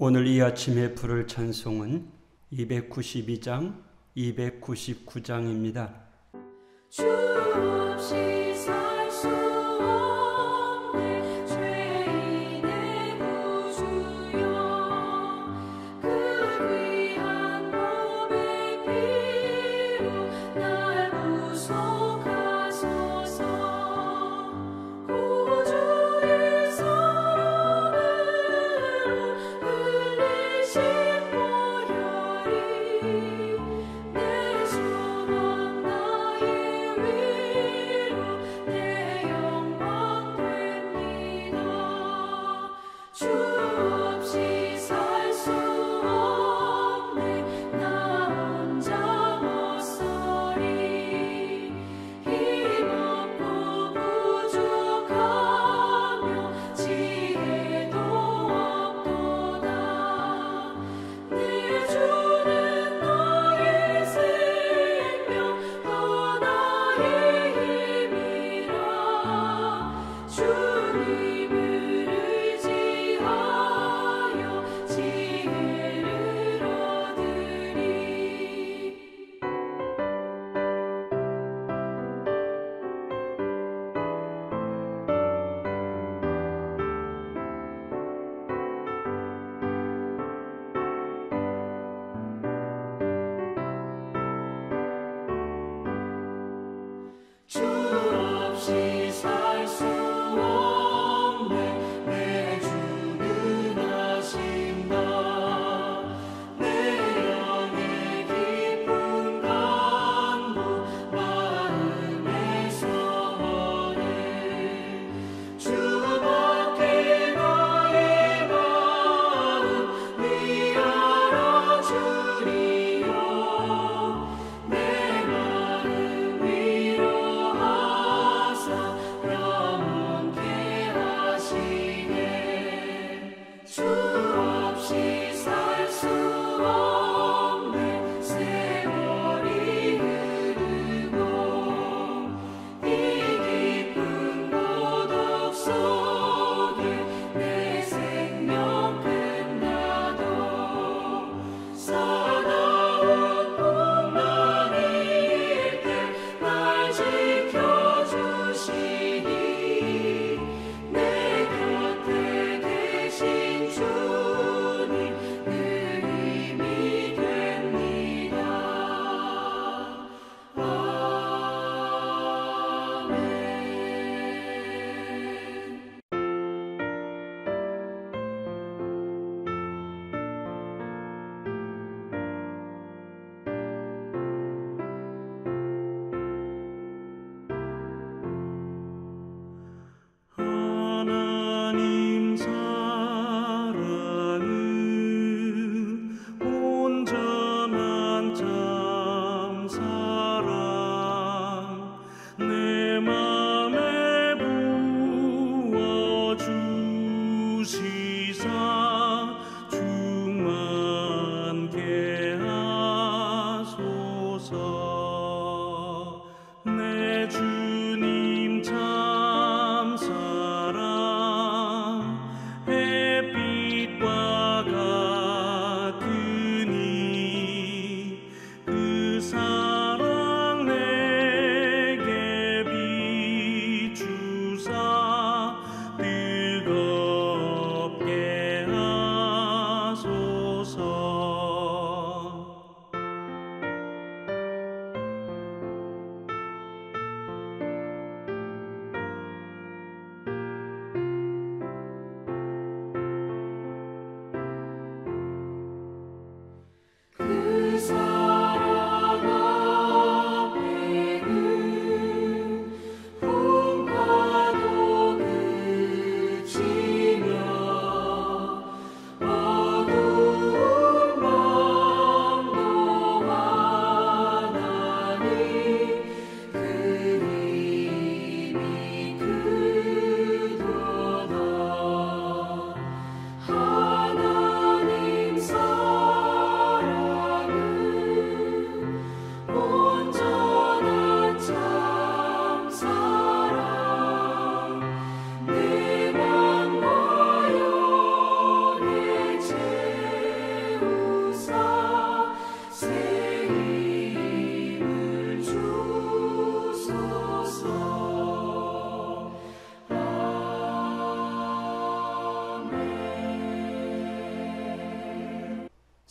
오늘 이 아침에 부를 찬송은 292장, 299장입니다. 주 없이 살 수 없네 죄인의 구주여 그 귀한 몸의 피로 날 구속하소서 구주의 사랑으로 흘리신 보혈이 내 소망 나의 위로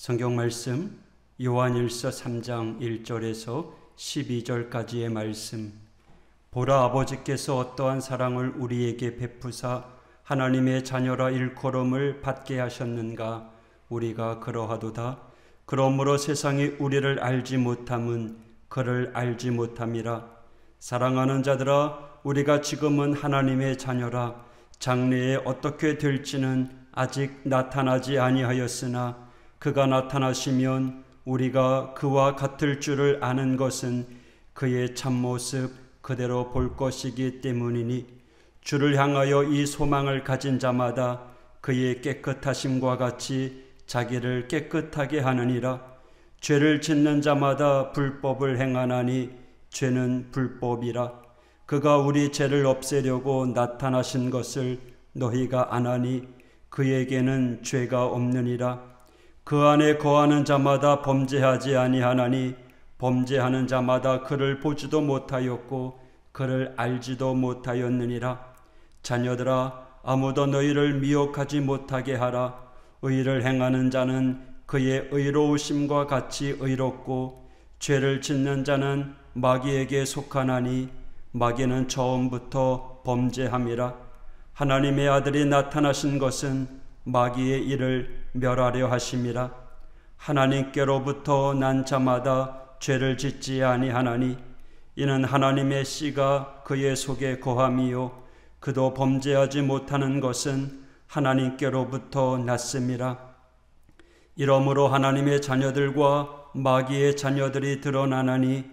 성경 말씀 요한일서 3장 1절에서 12절까지의 말씀. 보라, 아버지께서 어떠한 사랑을 우리에게 베푸사 하나님의 자녀라 일컬음을 받게 하셨는가. 우리가 그러하도다. 그러므로 세상이 우리를 알지 못함은 그를 알지 못함이라. 사랑하는 자들아, 우리가 지금은 하나님의 자녀라. 장래에 어떻게 될지는 아직 나타나지 아니하였으나 그가 나타나시면 우리가 그와 같을 줄을 아는 것은 그의 참모습 그대로 볼 것이기 때문이니, 주를 향하여 이 소망을 가진 자마다 그의 깨끗하심과 같이 자기를 깨끗하게 하느니라. 죄를 짓는 자마다 불법을 행하나니 죄는 불법이라. 그가 우리 죄를 없애려고 나타나신 것을 너희가 아나니 그에게는 죄가 없느니라. 그 안에 거하는 자마다 범죄하지 아니하나니 범죄하는 자마다 그를 보지도 못하였고 그를 알지도 못하였느니라. 자녀들아, 아무도 너희를 미혹하지 못하게 하라. 의를 행하는 자는 그의 의로우심과 같이 의롭고 죄를 짓는 자는 마귀에게 속하나니 마귀는 처음부터 범죄함이라. 하나님의 아들이 나타나신 것은 마귀의 일을 멸하려 하심이라. 하나님께로부터 난 자마다 죄를 짓지 아니하나니 이는 하나님의 씨가 그의 속에 거함이요 그도 범죄하지 못하는 것은 하나님께로부터 났음이라. 이러므로 하나님의 자녀들과 마귀의 자녀들이 드러나나니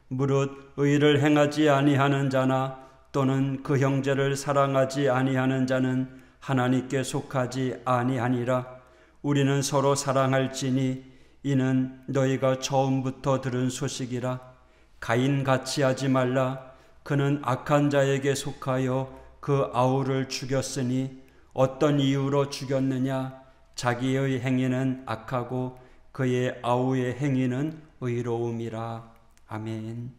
무릇 의를 행하지 아니하는 자나 또는 그 형제를 사랑하지 아니하는 자는 하나님께 속하지 아니하니라. 우리는 서로 사랑할지니 이는 너희가 처음부터 들은 소식이라. 가인같이 하지 말라. 그는 악한 자에게 속하여 그 아우를 죽였으니 어떤 이유로 죽였느냐. 자기의 행위는 악하고 그의 아우의 행위는 의로움이라. 아멘.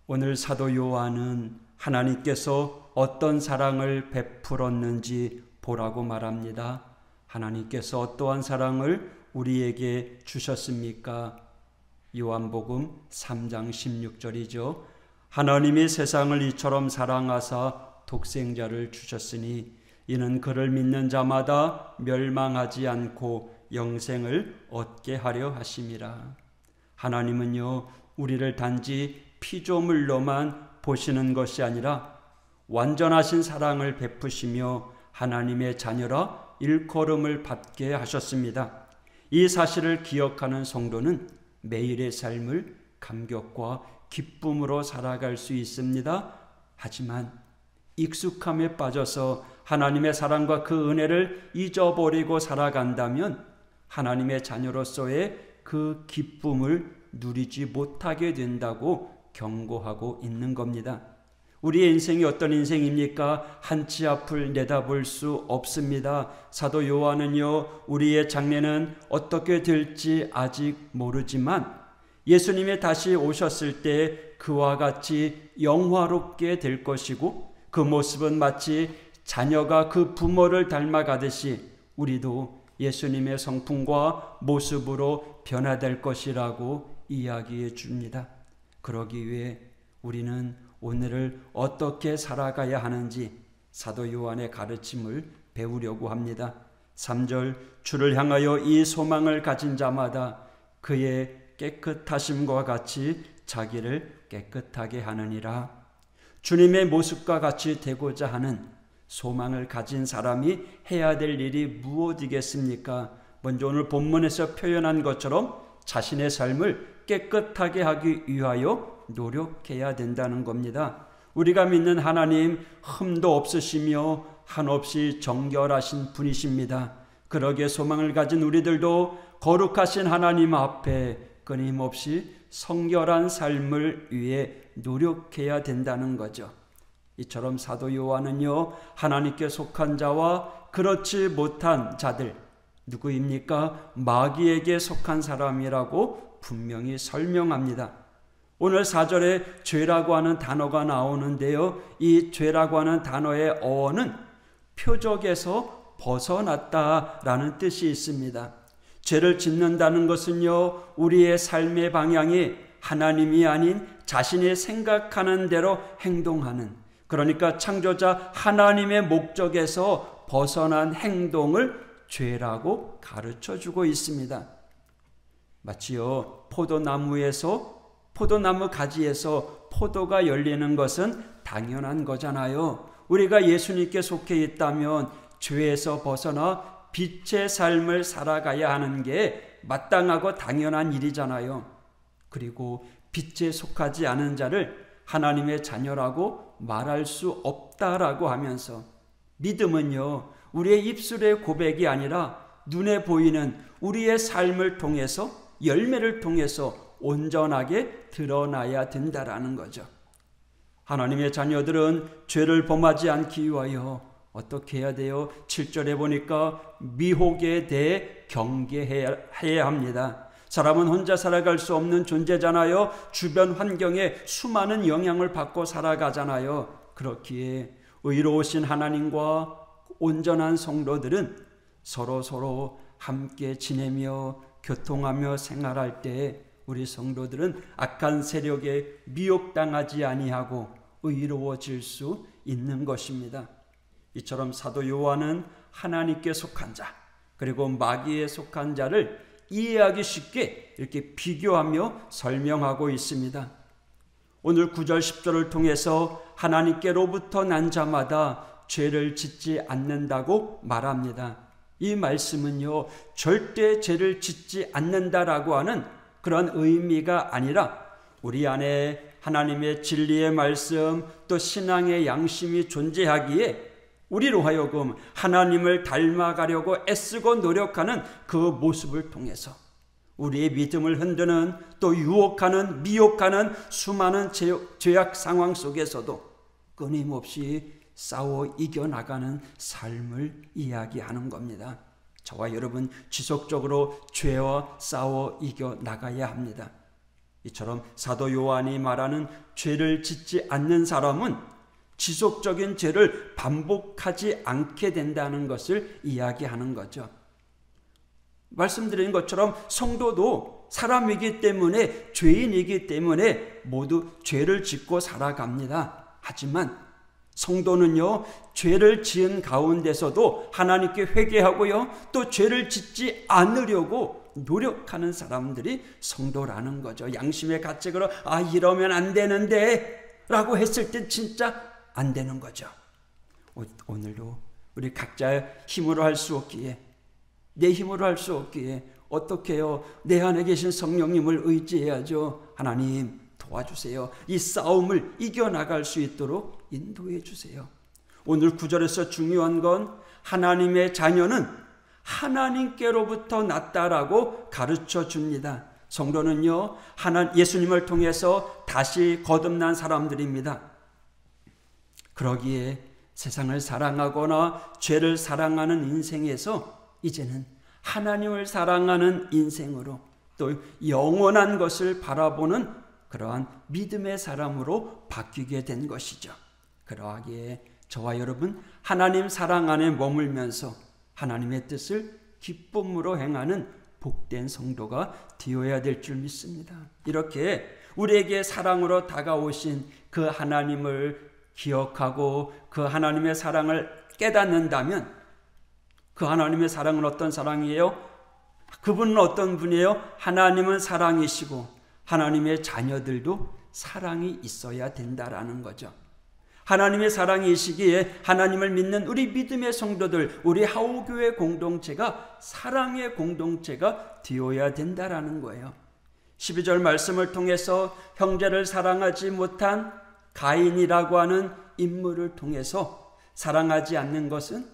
오늘 사도 요한은 하나님께서 어떤 사랑을 베풀었는지 보라고 말합니다. 하나님께서 어떠한 사랑을 우리에게 주셨습니까? 요한복음 3장 16절이죠. 하나님이 세상을 이처럼 사랑하사 독생자를 주셨으니 이는 그를 믿는 자마다 멸망하지 않고 영생을 얻게 하려 하심이라. 하나님은요, 우리를 단지 피조물로만 보시는 것이 아니라 완전하신 사랑을 베푸시며 하나님의 자녀라 일컬음을 받게 하셨습니다. 이 사실을 기억하는 성도는 매일의 삶을 감격과 기쁨으로 살아갈 수 있습니다. 하지만 익숙함에 빠져서 하나님의 사랑과 그 은혜를 잊어버리고 살아간다면 하나님의 자녀로서의 그 기쁨을 누리지 못하게 된다고 경고하고 있는 겁니다. 우리의 인생이 어떤 인생입니까? 한치 앞을 내다볼 수 없습니다. 사도 요한은요, 우리의 장래는 어떻게 될지 아직 모르지만 예수님이 다시 오셨을 때 그와 같이 영화롭게 될 것이고 그 모습은 마치 자녀가 그 부모를 닮아가듯이 우리도 예수님의 성품과 모습으로 변화될 것이라고 이야기해 줍니다. 그러기 위해 우리는 오늘을 어떻게 살아가야 하는지 사도 요한의 가르침을 배우려고 합니다. 3절, 주를 향하여 이 소망을 가진 자마다 그의 깨끗하심과 같이 자기를 깨끗하게 하느니라. 주님의 모습과 같이 되고자 하는 소망을 가진 사람이 해야 될 일이 무엇이겠습니까? 먼저 오늘 본문에서 표현한 것처럼 자신의 삶을 깨끗하게 하기 위하여 노력해야 된다는 겁니다. 우리가 믿는 하나님 흠도 없으시며 한없이 정결하신 분이십니다. 그러기에 소망을 가진 우리들도 거룩하신 하나님 앞에 끊임없이 성결한 삶을 위해 노력해야 된다는 거죠. 이처럼 사도 요한은요, 하나님께 속한 자와 그렇지 못한 자들, 누구입니까? 마귀에게 속한 사람이라고 분명히 설명합니다. 오늘 4절에 죄라고 하는 단어가 나오는데요, 이 죄라고 하는 단어의 어원은 표적에서 벗어났다라는 뜻이 있습니다. 죄를 짓는다는 것은요, 우리의 삶의 방향이 하나님이 아닌 자신이 생각하는 대로 행동하는, 그러니까 창조자 하나님의 목적에서 벗어난 행동을 죄라고 가르쳐주고 있습니다. 마치요, 포도나무 가지에서 포도가 열리는 것은 당연한 거잖아요. 우리가 예수님께 속해 있다면 죄에서 벗어나 빛의 삶을 살아가야 하는 게 마땅하고 당연한 일이잖아요. 그리고 빛에 속하지 않은 자를 하나님의 자녀라고 말할 수 없다라고 하면서, 믿음은요, 우리의 입술의 고백이 아니라 눈에 보이는 우리의 삶을 통해서, 열매를 통해서 온전하게 드러나야 된다라는 거죠. 하나님의 자녀들은 죄를 범하지 않기 위하여 어떻게 해야 돼요? 7절에 보니까 미혹에 대해 경계해야 합니다. 사람은 혼자 살아갈 수 없는 존재잖아요. 주변 환경에 수많은 영향을 받고 살아가잖아요. 그렇기에 의로우신 하나님과 온전한 성도들은 서로 함께 지내며 교통하며 생활할 때 우리 성도들은 악한 세력에 미혹당하지 아니하고 의로워질 수 있는 것입니다. 이처럼 사도 요한은 하나님께 속한 자, 그리고 마귀에 속한 자를 이해하기 쉽게 이렇게 비교하며 설명하고 있습니다. 오늘 9절 10절을 통해서 하나님께로부터 난 자마다 죄를 짓지 않는다고 말합니다. 이 말씀은요, 절대 죄를 짓지 않는다라고 하는 그런 의미가 아니라 우리 안에 하나님의 진리의 말씀, 또 신앙의 양심이 존재하기에 우리로 하여금 하나님을 닮아가려고 애쓰고 노력하는 그 모습을 통해서 우리의 믿음을 흔드는, 또 유혹하는, 미혹하는 수많은 죄악 상황 속에서도 끊임없이 싸워 이겨나가는 삶을 이야기하는 겁니다. 저와 여러분 지속적으로 죄와 싸워 이겨나가야 합니다. 이처럼 사도 요한이 말하는 죄를 짓지 않는 사람은 지속적인 죄를 반복하지 않게 된다는 것을 이야기하는 거죠. 말씀드린 것처럼 성도도 사람이기 때문에, 죄인이기 때문에 모두 죄를 짓고 살아갑니다. 하지만 성도는요, 죄를 지은 가운데서도 하나님께 회개하고요, 또 죄를 짓지 않으려고 노력하는 사람들이 성도라는 거죠. 양심의 가책으로 이러면 안 되는데 라고 했을 때 진짜 안 되는 거죠. 오늘도 우리 각자 힘으로 할 수 없기에, 내 힘으로 할 수 없기에 어떻게 해요? 내 안에 계신 성령님을 의지해야죠. 하나님 도와주세요. 이 싸움을 이겨나갈 수 있도록 인도해 주세요. 오늘 9절에서 중요한 건 하나님의 자녀는 하나님께로부터 났다라고 가르쳐 줍니다. 성도는요, 예수님을 통해서 다시 거듭난 사람들입니다. 그러기에 세상을 사랑하거나 죄를 사랑하는 인생에서 이제는 하나님을 사랑하는 인생으로, 또 영원한 것을 바라보는 그러한 믿음의 사람으로 바뀌게 된 것이죠. 그러하기에 저와 여러분 하나님 사랑 안에 머물면서 하나님의 뜻을 기쁨으로 행하는 복된 성도가 되어야 될 줄 믿습니다. 이렇게 우리에게 사랑으로 다가오신 그 하나님을 기억하고 그 하나님의 사랑을 깨닫는다면, 그 하나님의 사랑은 어떤 사랑이에요? 그분은 어떤 분이에요? 하나님은 사랑이시고 하나님의 자녀들도 사랑이 있어야 된다라는 거죠. 하나님의 사랑이시기에 하나님을 믿는 우리 믿음의 성도들, 우리 하우교회 공동체가 사랑의 공동체가 되어야 된다라는 거예요. 12절 말씀을 통해서 형제를 사랑하지 못한 가인이라고 하는 인물을 통해서 사랑하지 않는 것은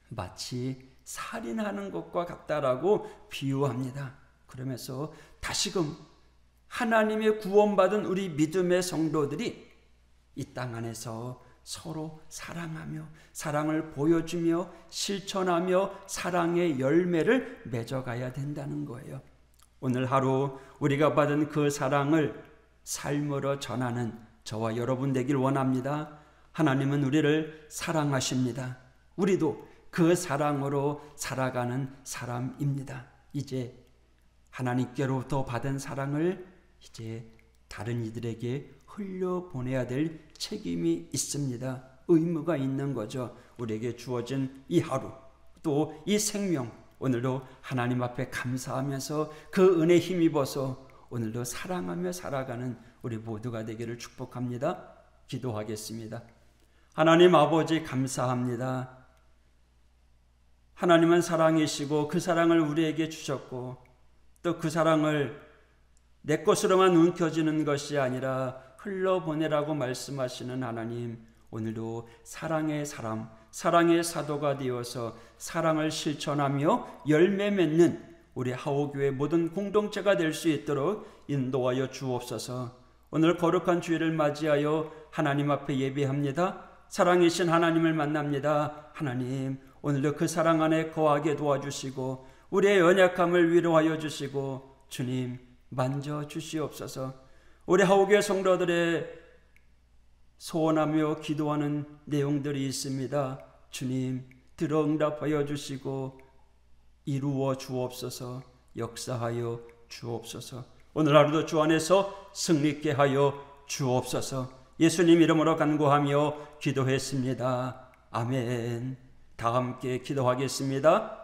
마치 살인하는 것과 같다라고 비유합니다. 그러면서 다시금 하나님의 구원받은 우리 믿음의 성도들이 이 땅 안에서 서로 사랑하며 사랑을 보여주며 실천하며 사랑의 열매를 맺어가야 된다는 거예요. 오늘 하루 우리가 받은 그 사랑을 삶으로 전하는 저와 여러분 되길 원합니다. 하나님은 우리를 사랑하십니다. 우리도 그 사랑으로 살아가는 사람입니다. 이제 하나님께로부터 받은 사랑을 이제 다른 이들에게 흘려보내야 될 책임이 있습니다. 의무가 있는 거죠. 우리에게 주어진 이 하루, 또 이 생명, 오늘도 하나님 앞에 감사하면서 그 은혜 힘입어서 오늘도 사랑하며 살아가는 우리 모두가 되기를 축복합니다. 기도하겠습니다. 하나님 아버지 감사합니다. 하나님은 사랑이시고 그 사랑을 우리에게 주셨고 또 그 사랑을 내 것으로만 움켜쥐는 것이 아니라 흘러보내라고 말씀하시는 하나님, 오늘도 사랑의 사람, 사랑의 사도가 되어서 사랑을 실천하며 열매 맺는 우리 하오교회 모든 공동체가 될 수 있도록 인도하여 주옵소서. 오늘 거룩한 주일을 맞이하여 하나님 앞에 예배합니다. 사랑이신 하나님을 만납니다. 하나님, 오늘도 그 사랑 안에 거하게 도와주시고 우리의 연약함을 위로하여 주시고 주님 만져 주시옵소서. 우리 하오교회 성도들의 소원하며 기도하는 내용들이 있습니다. 주님 들어 응답하여 주시고 이루어 주옵소서. 역사하여 주옵소서. 오늘 하루도 주 안에서 승리케 하여 주옵소서. 예수님 이름으로 간구하며 기도했습니다. 아멘. 다 함께 기도하겠습니다.